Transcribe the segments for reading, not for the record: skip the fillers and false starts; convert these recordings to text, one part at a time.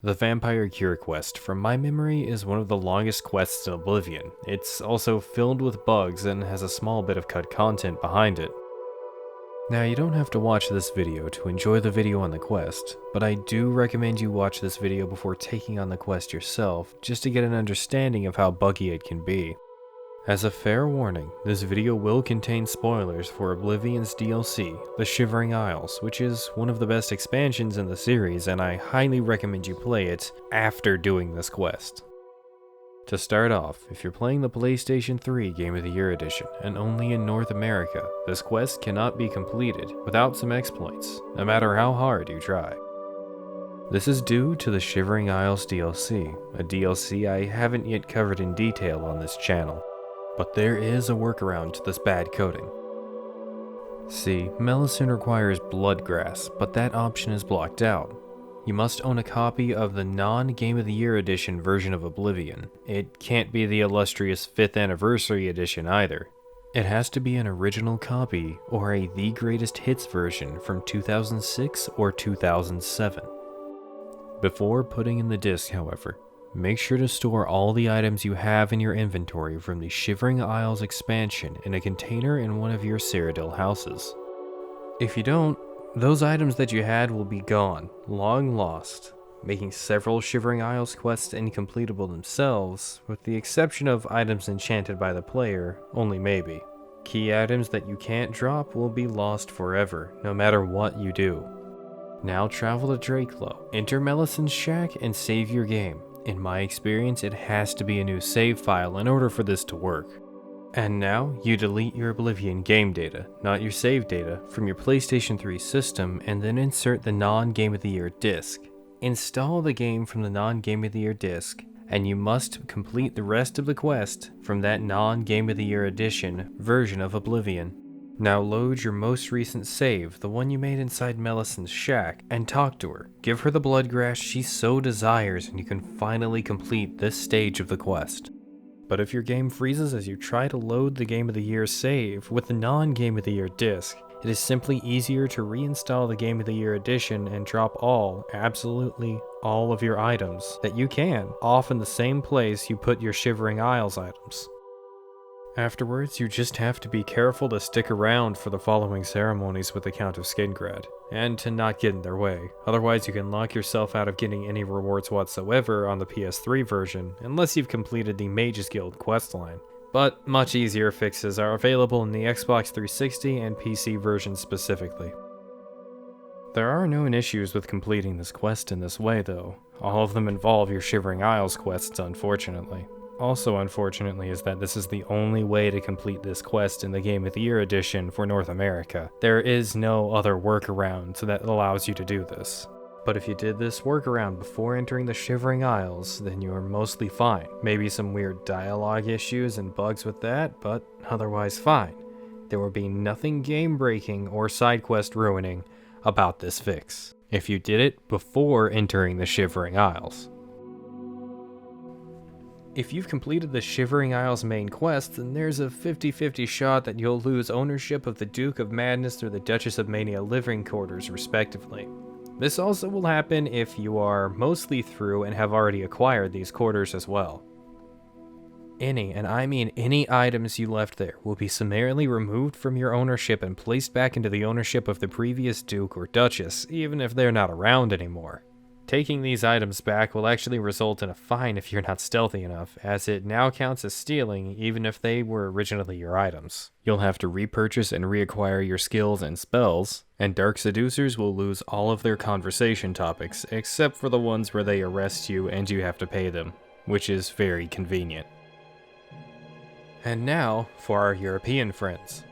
The Vampire Cure quest, from my memory, is one of the longest quests in Oblivion. It's also filled with bugs and has a small bit of cut content behind it. Now, you don't have to watch this video to enjoy the video on the quest, but I do recommend you watch this video before taking on the quest yourself, just to get an understanding of how buggy it can be. As a fair warning, this video will contain spoilers for Oblivion's DLC, The Shivering Isles, which is one of the best expansions in the series, and I highly recommend you play it after doing this quest. To start off, if you're playing the PlayStation 3 Game of the Year Edition, and only in North America, this quest cannot be completed without some exploits, no matter how hard you try. This is due to the Shivering Isles DLC, a DLC I haven't yet covered in detail on this channel. But there is a workaround to this bad coding. See, Melusine requires Bloodgrass, but that option is blocked out. You must own a copy of the non-Game of the Year Edition version of Oblivion. It can't be the illustrious 5th Anniversary Edition either. It has to be an original copy or a The Greatest Hits version from 2006 or 2007. Before putting in the disc, however, make sure to store all the items you have in your inventory from the Shivering Isles expansion in a container in one of your Cyrodiil houses. If you don't, those items that you had will be gone, long lost, making several Shivering Isles quests incompletable themselves, with the exception of items enchanted by the player, only maybe. Key items that you can't drop will be lost forever, no matter what you do. Now travel to Dracelo, enter Melusine's shack, and save your game. In my experience, it has to be a new save file in order for this to work. And now, you delete your Oblivion game data, not your save data, from your PlayStation 3 system and then insert the non-Game of the Year disc. Install the game from the non-Game of the Year disc, and you must complete the rest of the quest from that non-Game of the Year edition version of Oblivion. Now load your most recent save, the one you made inside Melusine's shack, and talk to her. Give her the Bloodgrass she so desires, and you can finally complete this stage of the quest. But if your game freezes as you try to load the Game of the Year save with the non-Game of the Year disc, it is simply easier to reinstall the Game of the Year edition and drop absolutely all of your items that you can off in the same place you put your Shivering Isles items. Afterwards, you just have to be careful to stick around for the following ceremonies with the Count of Skingrad, and to not get in their way, otherwise you can lock yourself out of getting any rewards whatsoever on the PS3 version, unless you've completed the Mages Guild questline. But much easier fixes are available in the Xbox 360 and PC versions specifically. There are known issues with completing this quest in this way though. All of them involve your Shivering Isles quests, unfortunately. Also, unfortunately, is that this is the only way to complete this quest in the Game of the Year edition for North America. There is no other workaround that allows you to do this. But if you did this workaround before entering the Shivering Isles, then you are mostly fine. Maybe some weird dialogue issues and bugs with that, but otherwise fine. There will be nothing game-breaking or side quest ruining about this fix, if you did it before entering the Shivering Isles. If you've completed the Shivering Isles main quest, then there's a 50-50 shot that you'll lose ownership of the Duke of Madness or the Duchess of Mania living quarters, respectively. This also will happen if you are mostly through and have already acquired these quarters as well. Any, and I mean any, items you left there will be summarily removed from your ownership and placed back into the ownership of the previous Duke or Duchess, even if they're not around anymore. Taking these items back will actually result in a fine if you're not stealthy enough, as it now counts as stealing even if they were originally your items. You'll have to repurchase and reacquire your skills and spells, and Dark Seducers will lose all of their conversation topics, except for the ones where they arrest you and you have to pay them, which is very convenient. And now, for our European friends.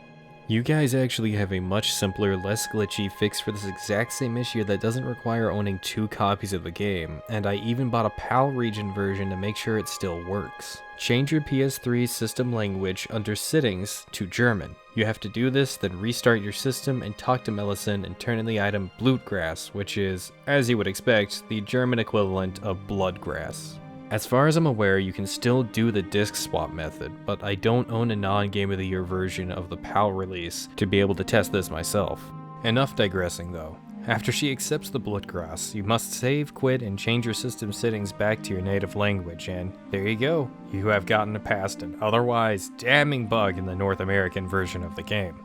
You guys actually have a much simpler, less glitchy fix for this exact same issue that doesn't require owning 2 copies of the game, and I even bought a PAL region version to make sure it still works. Change your PS3 system language under settings to German. You have to do this, then restart your system and talk to Melusine and turn in the item Blutgrass, which is, as you would expect, the German equivalent of Bloodgrass. As far as I'm aware, you can still do the disc swap method, but I don't own a non-Game of the Year version of the PAL release to be able to test this myself. Enough digressing though. After she accepts the bloodgrass, you must save, quit, and change your system settings back to your native language, and there you go. You have gotten past an otherwise damning bug in the North American version of the game.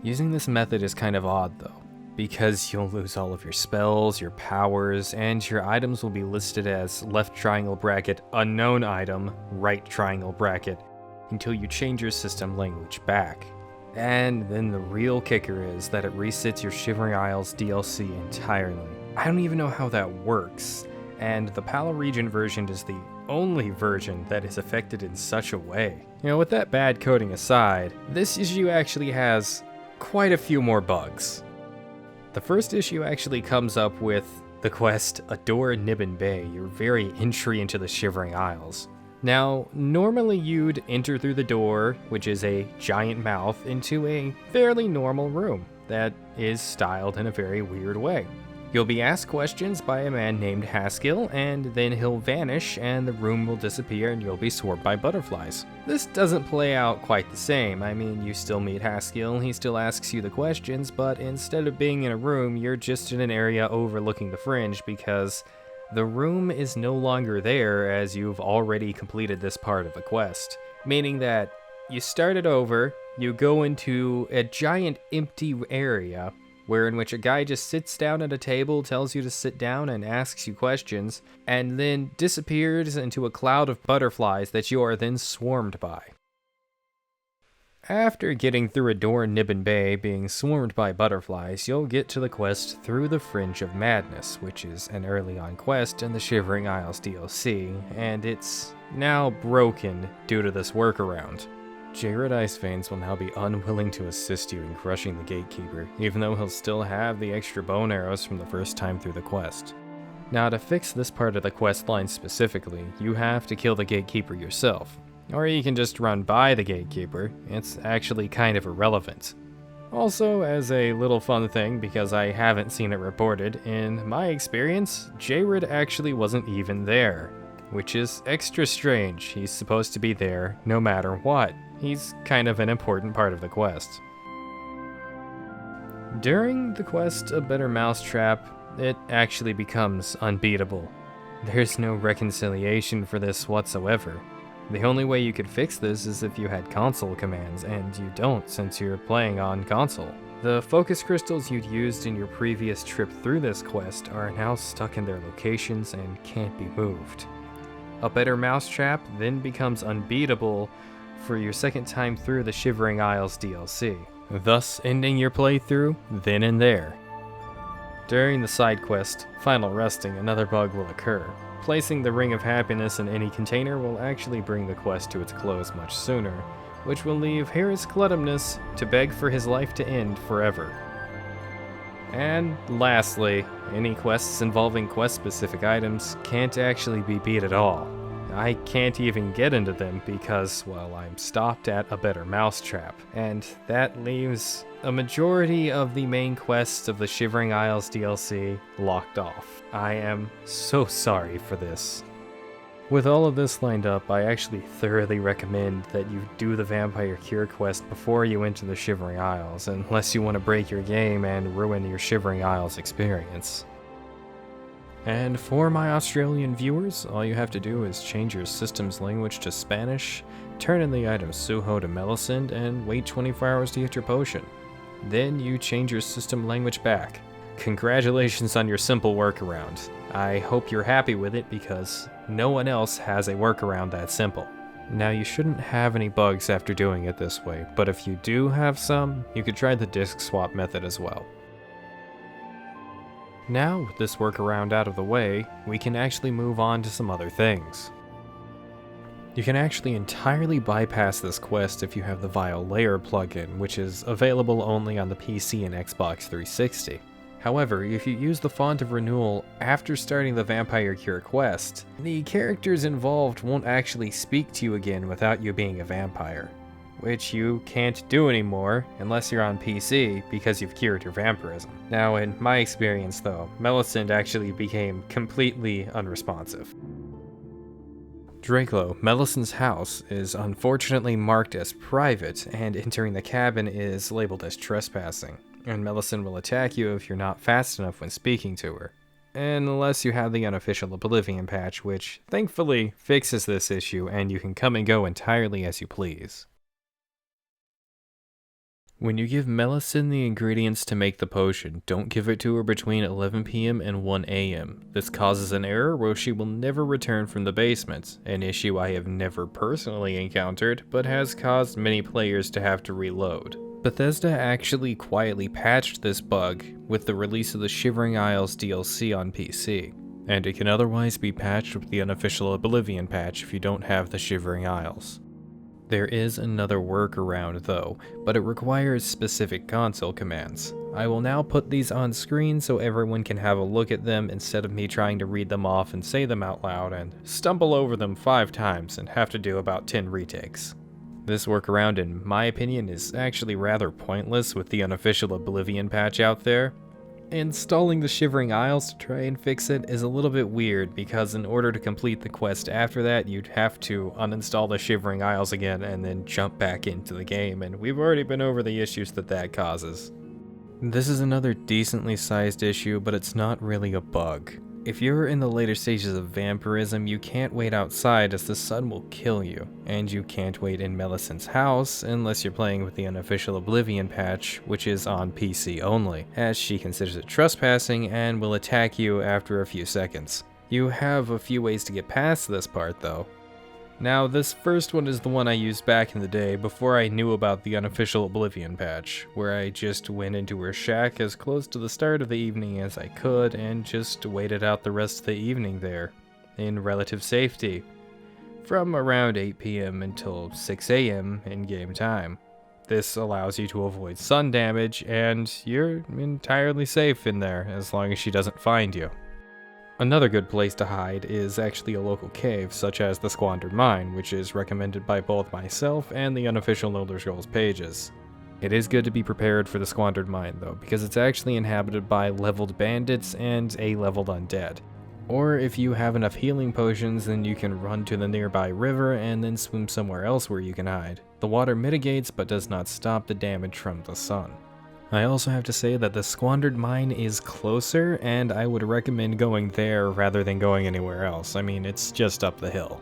Using this method is kind of odd though, because you'll lose all of your spells, your powers, and your items will be listed as left triangle bracket unknown item, right triangle bracket, until you change your system language back. And then the real kicker is that it resets your Shivering Isles DLC entirely. I don't even know how that works, and the PAL region version is the only version that is affected in such a way. You know, with that bad coding aside, this issue actually has quite a few more bugs. The first issue actually comes up with the quest Adore Nibbin Bay, your very entry into the Shivering Isles. Now, normally you'd enter through the door, which is a giant mouth, into a fairly normal room that is styled in a very weird way. You'll be asked questions by a man named Haskell, and then he'll vanish and the room will disappear and you'll be swarmed by butterflies. This doesn't play out quite the same. I mean, you still meet Haskell, he still asks you the questions, but instead of being in a room, you're just in an area overlooking the fringe because the room is no longer there as you've already completed this part of the quest. Meaning that you start it over, you go into a giant empty area, in which a guy just sits down at a table, tells you to sit down and asks you questions, and then disappears into a cloud of butterflies that you are then swarmed by. After getting through Adore Nibbin Bay being swarmed by butterflies, you'll get to the quest Through the Fringe of Madness, which is an early on quest in the Shivering Isles DLC, and it's now broken due to this workaround. Jared Iceveins will now be unwilling to assist you in crushing the Gatekeeper, even though he'll still have the extra bone arrows from the first time through the quest. Now, to fix this part of the quest line specifically, you have to kill the Gatekeeper yourself. Or you can just run by the Gatekeeper, it's actually kind of irrelevant. Also, as a little fun thing, because I haven't seen it reported, in my experience, Jared actually wasn't even there. Which is extra strange, he's supposed to be there no matter what. He's kind of an important part of the quest. During the quest A Better Mousetrap, it actually becomes unbeatable. There's no reconciliation for this whatsoever. The only way you could fix this is if you had console commands, and you don't since you're playing on console. The focus crystals you'd used in your previous trip through this quest are now stuck in their locations and can't be moved. A Better Mousetrap then becomes unbeatable for your second time through the Shivering Isles DLC, thus ending your playthrough then and there. During the side quest, Final Resting, another bug will occur. Placing the Ring of Happiness in any container will actually bring the quest to its close much sooner, which will leave Harris Cluttumnus to beg for his life to end forever. And lastly, any quests involving quest-specific items can't actually be beat at all. I can't even get into them because, well, I'm stopped at A Better Mousetrap, and that leaves a majority of the main quests of the Shivering Isles DLC locked off. I am so sorry for this. With all of this lined up, I actually thoroughly recommend that you do the Vampire Cure quest before you enter the Shivering Isles, unless you want to break your game and ruin your Shivering Isles experience. And for my Australian viewers, all you have to do is change your system's language to Spanish, turn in the item Suho to Melisande, and wait 24 hours to get your potion. Then you change your system language back. Congratulations on your simple workaround. I hope you're happy with it because no one else has a workaround that simple. Now, you shouldn't have any bugs after doing it this way, but if you do have some, you could try the disk swap method as well. Now, with this workaround out of the way, we can actually move on to some other things. You can actually entirely bypass this quest if you have the Vile Layer plugin, which is available only on the PC and Xbox 360. However, if you use the Font of Renewal after starting the Vampire Cure quest, the characters involved won't actually speak to you again without you being a vampire, which you can't do anymore unless you're on PC because you've cured your vampirism. Now, in my experience though, Melisande actually became completely unresponsive. Draclo, Melisande's house, is unfortunately marked as private, and entering the cabin is labeled as trespassing. and Melisande will attack you if you're not fast enough when speaking to her. Unless you have the unofficial Oblivion patch, which thankfully fixes this issue and you can come and go entirely as you please. When you give Melisande the ingredients to make the potion, don't give it to her between 11 PM and 1 AM. This causes an error where she will never return from the basement, an issue I have never personally encountered, but has caused many players to have to reload. Bethesda actually quietly patched this bug with the release of the Shivering Isles DLC on PC, and it can otherwise be patched with the unofficial Oblivion patch if you don't have the Shivering Isles. There is another workaround though, but it requires specific console commands. I will now put these on screen so everyone can have a look at them instead of me trying to read them off and say them out loud and stumble over them 5 times and have to do about 10 retakes. This workaround, in my opinion, is actually rather pointless with the unofficial Oblivion patch out there. Installing the Shivering Isles to try and fix it is a little bit weird because in order to complete the quest after that, you'd have to uninstall the Shivering Isles again and then jump back into the game, and we've already been over the issues that causes. This is another decently sized issue, but it's not really a bug. If you're in the later stages of vampirism, you can't wait outside as the sun will kill you, and you can't wait in Melisand's house unless you're playing with the unofficial Oblivion patch, which is on PC only, as she considers it trespassing and will attack you after a few seconds. You have a few ways to get past this part though. Now, this first one is the one I used back in the day before I knew about the unofficial Oblivion patch, where I just went into her shack as close to the start of the evening as I could and just waited out the rest of the evening there, in relative safety, from around 8 PM until 6 AM in game time. This allows you to avoid sun damage, and you're entirely safe in there as long as she doesn't find you. Another good place to hide is actually a local cave, such as the Squandered Mine, which is recommended by both myself and the unofficial Elder Scrolls pages. It is good to be prepared for the Squandered Mine though, because it's actually inhabited by leveled bandits and A-leveled undead. Or if you have enough healing potions, then you can run to the nearby river and then swim somewhere else where you can hide. The water mitigates but does not stop the damage from the sun. I also have to say that the Squandered Mine is closer, and I would recommend going there rather than going anywhere else. I mean, it's just up the hill.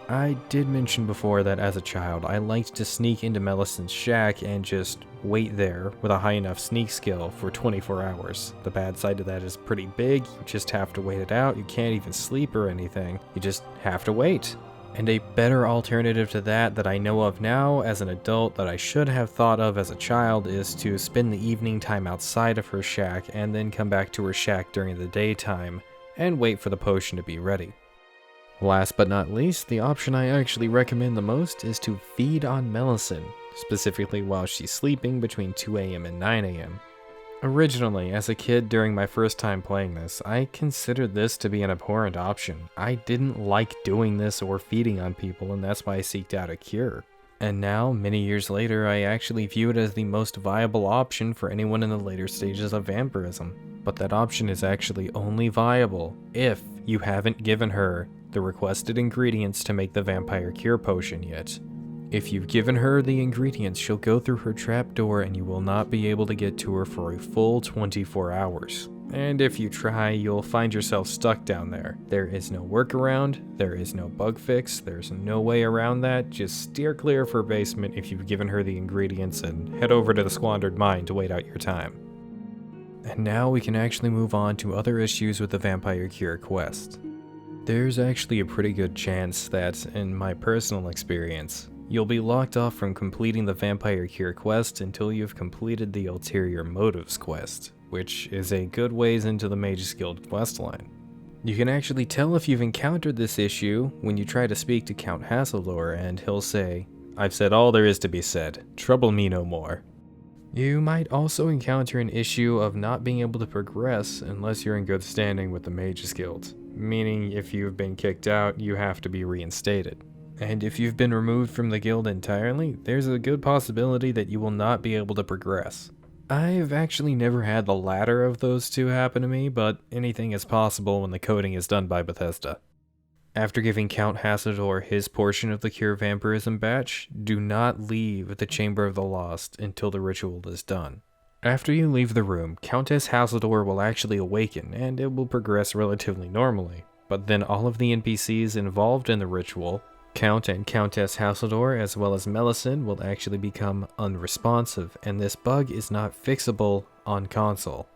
I did mention before that as a child, I liked to sneak into Melisand's shack and just wait there with a high enough sneak skill for 24 hours. The bad side of that is pretty big, you just have to wait it out, you can't even sleep or anything, you just have to wait. And a better alternative to that I know of now as an adult that I should have thought of as a child is to spend the evening time outside of her shack and then come back to her shack during the daytime and wait for the potion to be ready. Last but not least, the option I actually recommend the most is to feed on Melisande, specifically while she's sleeping between 2 AM and 9 AM. Originally, as a kid during my first time playing this, I considered this to be an abhorrent option. I didn't like doing this or feeding on people, and that's why I seeked out a cure. And now, many years later, I actually view it as the most viable option for anyone in the later stages of vampirism. But that option is actually only viable if you haven't given her the requested ingredients to make the vampire cure potion yet. If you've given her the ingredients, she'll go through her trapdoor and you will not be able to get to her for a full 24 hours. And if you try, you'll find yourself stuck down there. There is no workaround, there is no bug fix, there's no way around that. Just steer clear of her basement if you've given her the ingredients and head over to the Squandered Mine to wait out your time. And now we can actually move on to other issues with the Vampire Cure quest. There's actually a pretty good chance that, in my personal experience, you'll be locked off from completing the Vampire Cure quest until you've completed the Ulterior Motives quest, which is a good ways into the Mage's Guild questline. You can actually tell if you've encountered this issue when you try to speak to Count Hasselor and he'll say, "I've said all there is to be said, trouble me no more." You might also encounter an issue of not being able to progress unless you're in good standing with the Mage's Guild, meaning if you've been kicked out, you have to be reinstated. And if you've been removed from the guild entirely, there's a good possibility that you will not be able to progress. I've actually never had the latter of those two happen to me, but anything is possible when the coding is done by Bethesda. After giving Count Hasselor his portion of the Cure Vampirism batch, do not leave the Chamber of the Lost until the ritual is done. After you leave the room, Countess Hazeldor will actually awaken, and it will progress relatively normally. But then all of the NPCs involved in the ritual, Count and Countess Hazeldor as well as Melisande, will actually become unresponsive, and this bug is not fixable on console.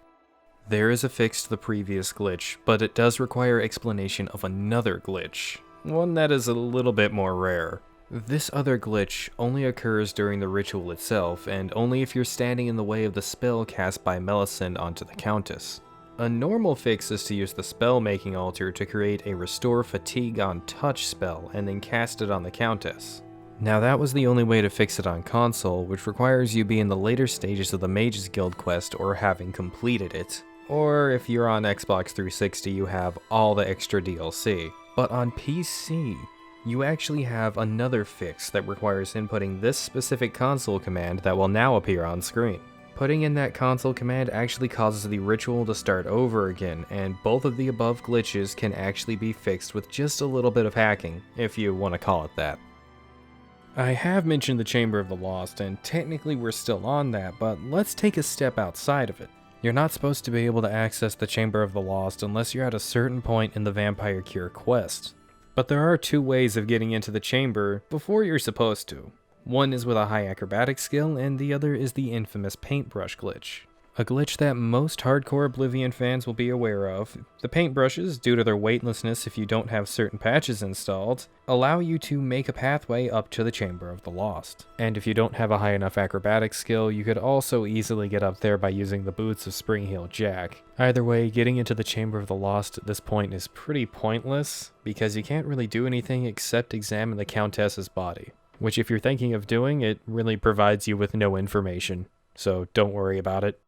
There is a fix to the previous glitch, but it does require explanation of another glitch, one that is a little bit more rare. This other glitch only occurs during the ritual itself, and only if you're standing in the way of the spell cast by Melisande onto the Countess. A normal fix is to use the spell-making altar to create a Restore Fatigue on Touch spell, and then cast it on the Countess. Now that was the only way to fix it on console, which requires you be in the later stages of the Mages Guild quest or having completed it. Or if you're on Xbox 360, you have all the extra DLC. But on PC, you actually have another fix that requires inputting this specific console command that will now appear on screen. Putting in that console command actually causes the ritual to start over again, and both of the above glitches can actually be fixed with just a little bit of hacking, if you want to call it that. I have mentioned the Chamber of the Lost, and technically we're still on that, but let's take a step outside of it. You're not supposed to be able to access the Chamber of the Lost unless you're at a certain point in the Vampire Cure quest. But there are two ways of getting into the chamber before you're supposed to. One is with a high acrobatics skill, and the other is the infamous paintbrush glitch. A glitch that most hardcore Oblivion fans will be aware of. The paintbrushes, due to their weightlessness if you don't have certain patches installed, allow you to make a pathway up to the Chamber of the Lost. And if you don't have a high enough acrobatics skill, you could also easily get up there by using the boots of Spring-Heeled Jack. Either way, getting into the Chamber of the Lost at this point is pretty pointless, because you can't really do anything except examine the Countess's body. Which if you're thinking of doing, it really provides you with no information, so don't worry about it.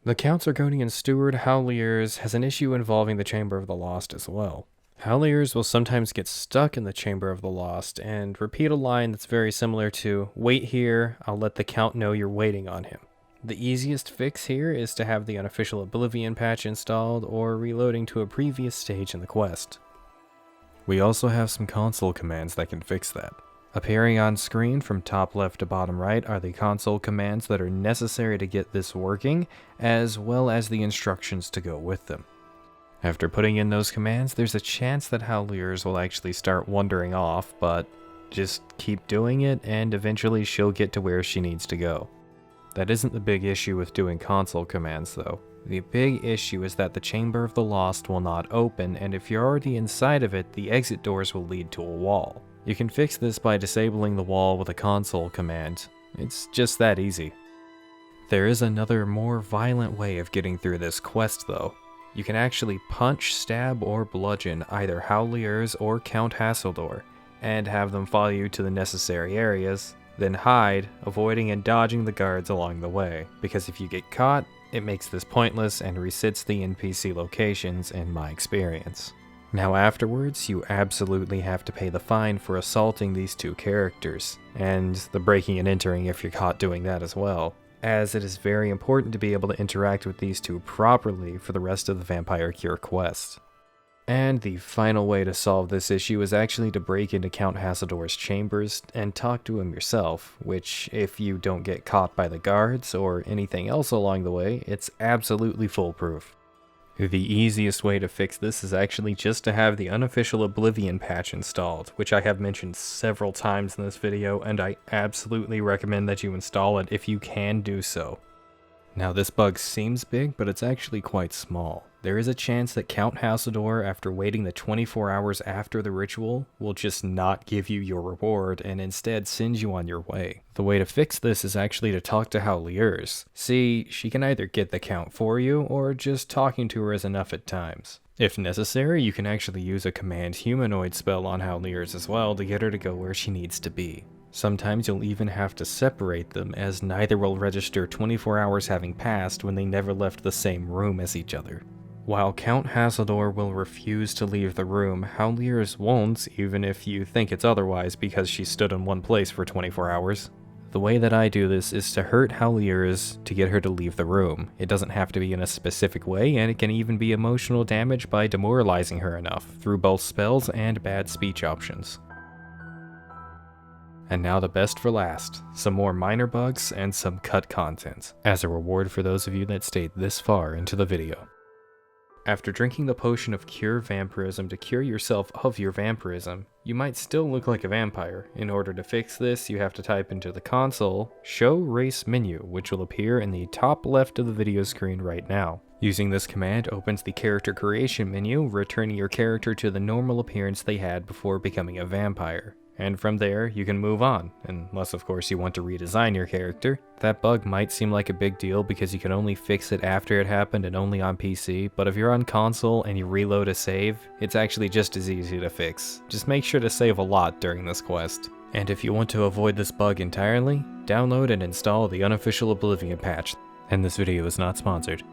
The Count's Argonian steward, Howliers, has an issue involving the Chamber of the Lost as well. Howliers will sometimes get stuck in the Chamber of the Lost and repeat a line that's very similar to, "Wait here, I'll let the Count know you're waiting on him." The easiest fix here is to have the unofficial Oblivion patch installed or reloading to a previous stage in the quest. We also have some console commands that can fix that. Appearing on screen from top left to bottom right are the console commands that are necessary to get this working, as well as the instructions to go with them. After putting in those commands, there's a chance that Howliers will actually start wandering off, but just keep doing it and eventually she'll get to where she needs to go. That isn't the big issue with doing console commands though. The big issue is that the Chamber of the Lost will not open, and if you're already inside of it, the exit doors will lead to a wall. You can fix this by disabling the wall with a console command. It's just that easy. There is another more violent way of getting through this quest though. You can actually punch, stab, or bludgeon either Howliers or Count Hazeldor, and have them follow you to the necessary areas, then hide, avoiding and dodging the guards along the way, because if you get caught, it makes this pointless and resets the NPC locations in my experience. Now afterwards, you absolutely have to pay the fine for assaulting these two characters, and the breaking and entering if you're caught doing that as well, as it is very important to be able to interact with these two properly for the rest of the Vampire Cure quest. And the final way to solve this issue is actually to break into Count Hazeldor's chambers and talk to him yourself, which, if you don't get caught by the guards or anything else along the way, it's absolutely foolproof. The easiest way to fix this is actually just to have the unofficial Oblivion patch installed, which I have mentioned several times in this video, and I absolutely recommend that you install it if you can do so. Now this bug seems big, but it's actually quite small. There is a chance that Count Hazeldor, after waiting the 24 hours after the ritual, will just not give you your reward and instead send you on your way. The way to fix this is actually to talk to Howliers. See, she can either get the Count for you, or just talking to her is enough at times. If necessary, you can actually use a command humanoid spell on Howliers as well to get her to go where she needs to be. Sometimes you'll even have to separate them, as neither will register 24 hours having passed when they never left the same room as each other. While Count Hazeldor will refuse to leave the room, Howliers won't, even if you think it's otherwise because she stood in one place for 24 hours. The way that I do this is to hurt Howliers to get her to leave the room. It doesn't have to be in a specific way, and it can even be emotional damage by demoralizing her enough, through both spells and bad speech options. And now the best for last, some more minor bugs and some cut content, as a reward for those of you that stayed this far into the video. After drinking the potion of Cure Vampirism to cure yourself of your vampirism, you might still look like a vampire. In order to fix this, you have to type into the console, Show Race Menu, which will appear in the top left of the video screen right now. Using this command opens the character creation menu, returning your character to the normal appearance they had before becoming a vampire. And from there, you can move on, unless of course you want to redesign your character. That bug might seem like a big deal because you can only fix it after it happened and only on PC, but if you're on console and you reload a save, it's actually just as easy to fix. Just make sure to save a lot during this quest. And if you want to avoid this bug entirely, download and install the unofficial Oblivion patch. And this video is not sponsored.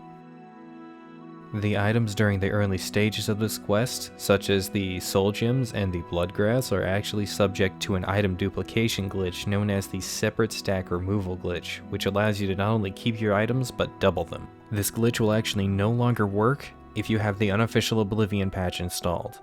The items during the early stages of this quest, such as the soul gems and the bloodgrass, are actually subject to an item duplication glitch known as the separate stack removal glitch, which allows you to not only keep your items, but double them. This glitch will actually no longer work if you have the unofficial Oblivion patch installed.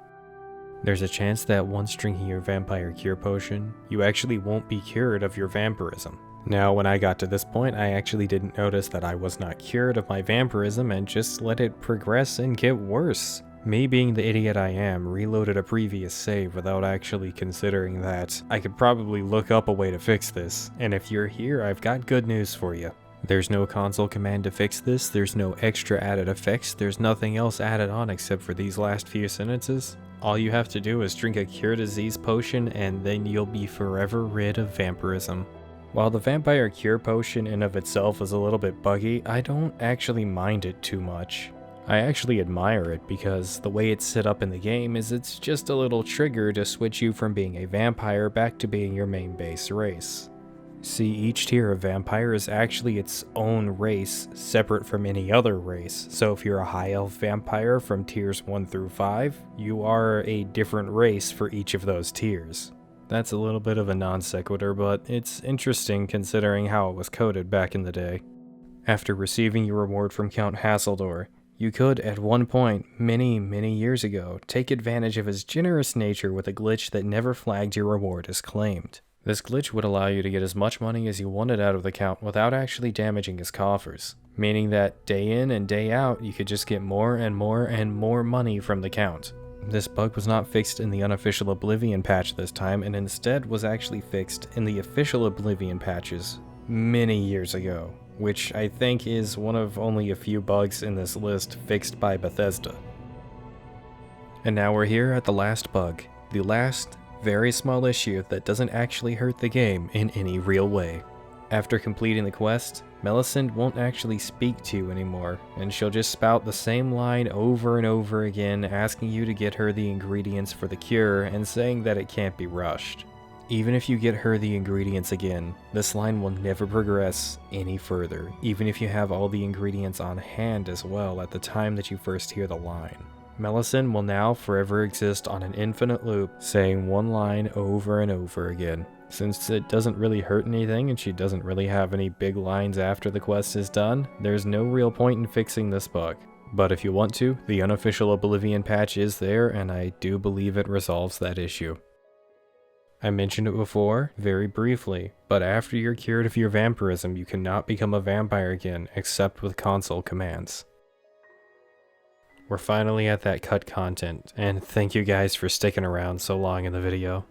There's a chance that once drinking your vampire cure potion, you actually won't be cured of your vampirism. Now, when I got to this point, I actually didn't notice that I was not cured of my vampirism and just let it progress and get worse. Me being the idiot I am, reloaded a previous save without actually considering that I could probably look up a way to fix this. And if you're here, I've got good news for you. There's no console command to fix this, there's no extra added effects, there's nothing else added on except for these last few sentences. All you have to do is drink a cure disease potion and then you'll be forever rid of vampirism. While the vampire cure potion in of itself is a little bit buggy, I don't actually mind it too much. I actually admire it because the way it's set up in the game is it's just a little trigger to switch you from being a vampire back to being your main base race. See, each tier of vampire is actually its own race, separate from any other race. So if you're a high elf vampire from tiers 1 through 5, you are a different race for each of those tiers. That's a little bit of a non sequitur, but it's interesting considering how it was coded back in the day. After receiving your reward from Count Hassildor, you could, at one point, many years ago, take advantage of his generous nature with a glitch that never flagged your reward as claimed. This glitch would allow you to get as much money as you wanted out of the Count without actually damaging his coffers, meaning that day in and day out, you could just get more and more money from the Count. This bug was not fixed in the unofficial Oblivion patch this time, and instead was actually fixed in the official Oblivion patches many years ago, which I think is one of only a few bugs in this list fixed by Bethesda. And now we're here at the last bug, the last, very small issue that doesn't actually hurt the game in any real way. After completing the quest, Melisande won't actually speak to you anymore, and she'll just spout the same line over and over again, asking you to get her the ingredients for the cure and saying that it can't be rushed. Even if you get her the ingredients again, this line will never progress any further, even if you have all the ingredients on hand as well at the time that you first hear the line. Melisande will now forever exist on an infinite loop, saying one line over and over again. Since it doesn't really hurt anything and she doesn't really have any big lines after the quest is done, there's no real point in fixing this bug. But if you want to, the unofficial Oblivion patch is there, and I do believe it resolves that issue. I mentioned it before, very briefly, but after you're cured of your vampirism, you cannot become a vampire again except with console commands. We're finally at that cut content, and thank you guys for sticking around so long in the video.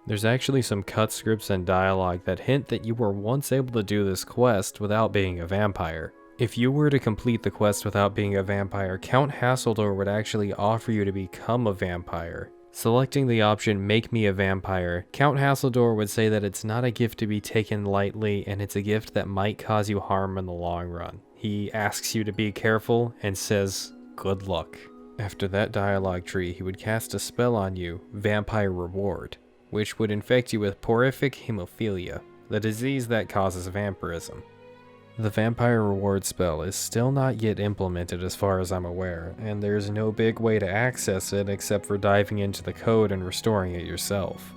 There's actually some cut scripts and dialogue that hint that you were once able to do this quest without being a vampire. If you were to complete the quest without being a vampire, Count Hassildor would actually offer you to become a vampire. Selecting the option Make Me a Vampire, Count Hassildor would say that it's not a gift to be taken lightly and it's a gift that might cause you harm in the long run. He asks you to be careful and says, good luck. After that dialogue tree, he would cast a spell on you, Vampire Reward, which would infect you with porphyric hemophilia, the disease that causes vampirism. The Vampire Reward spell is still not yet implemented as far as I'm aware, and there's no big way to access it except for diving into the code and restoring it yourself.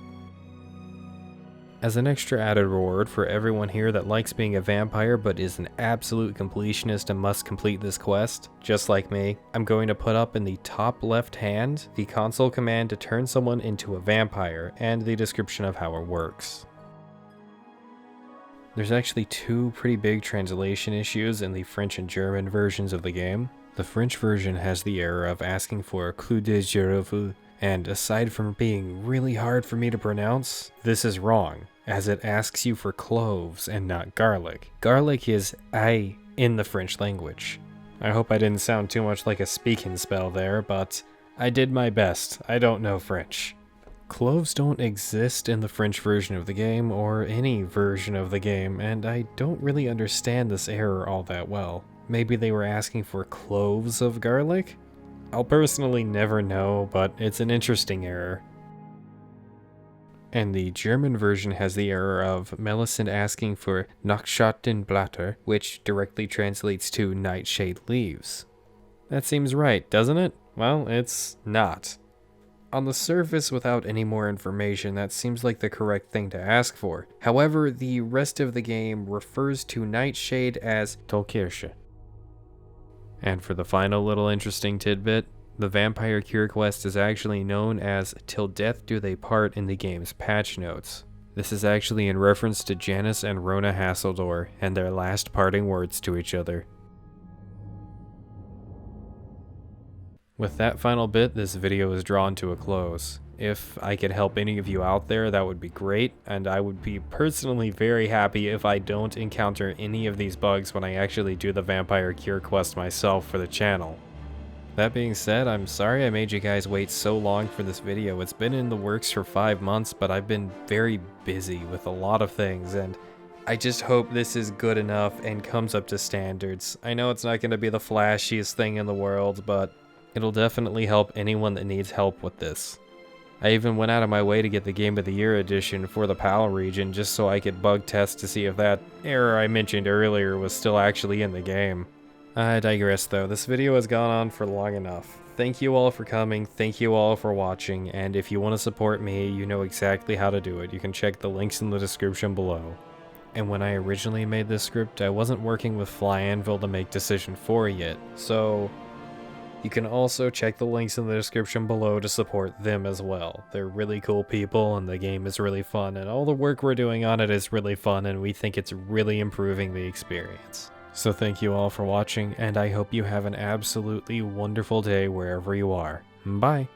As an extra added reward for everyone here that likes being a vampire but is an absolute completionist and must complete this quest, just like me, I'm going to put up in the top left hand the console command to turn someone into a vampire and the description of how it works. There's actually two pretty big translation issues in the French and German versions of the game. The French version has the error of asking for clou de girofle, and aside from being really hard for me to pronounce, this is wrong, as it asks you for cloves and not garlic. Garlic is ail in the French language. I hope I didn't sound too much like a speaking spell there, but I did my best. I don't know French. Cloves don't exist in the French version of the game, or any version of the game, and I don't really understand this error all that well. Maybe they were asking for cloves of garlic? I'll personally never know, but it's an interesting error. And the German version has the error of Millicent asking for Nachtschatten-Blätter, which directly translates to nightshade leaves. That seems right, doesn't it? Well, it's not. On the surface, without any more information, that seems like the correct thing to ask for. However, the rest of the game refers to nightshade as Tollkirche. And for the final little interesting tidbit, the Vampire Cure quest is actually known as Till Death Do They Part in the game's patch notes. This is actually in reference to Janice and Rona Hasseldor and their last parting words to each other. With that final bit, this video is drawn to a close. If I could help any of you out there, that would be great, and I would be personally very happy if I don't encounter any of these bugs when I actually do the Vampire Cure quest myself for the channel. That being said, I'm sorry I made you guys wait so long for this video. It's been in the works for 5 months, but I've been very busy with a lot of things, and I just hope this is good enough and comes up to standards. I know it's not going to be the flashiest thing in the world, but it'll definitely help anyone that needs help with this. I even went out of my way to get the Game of the Year edition for the PAL region just so I could bug test to see if that error I mentioned earlier was still actually in the game. I digress though, this video has gone on for long enough. Thank you all for coming, thank you all for watching, and if you want to support me, you know exactly how to do it. You can check the links in the description below. And when I originally made this script, I wasn't working with Fly Anvil to make Decision 4 yet, so you can also check the links in the description below to support them as well. They're really cool people and the game is really fun and all the work we're doing on it is really fun and we think it's really improving the experience. So thank you all for watching and I hope you have an absolutely wonderful day wherever you are. Bye!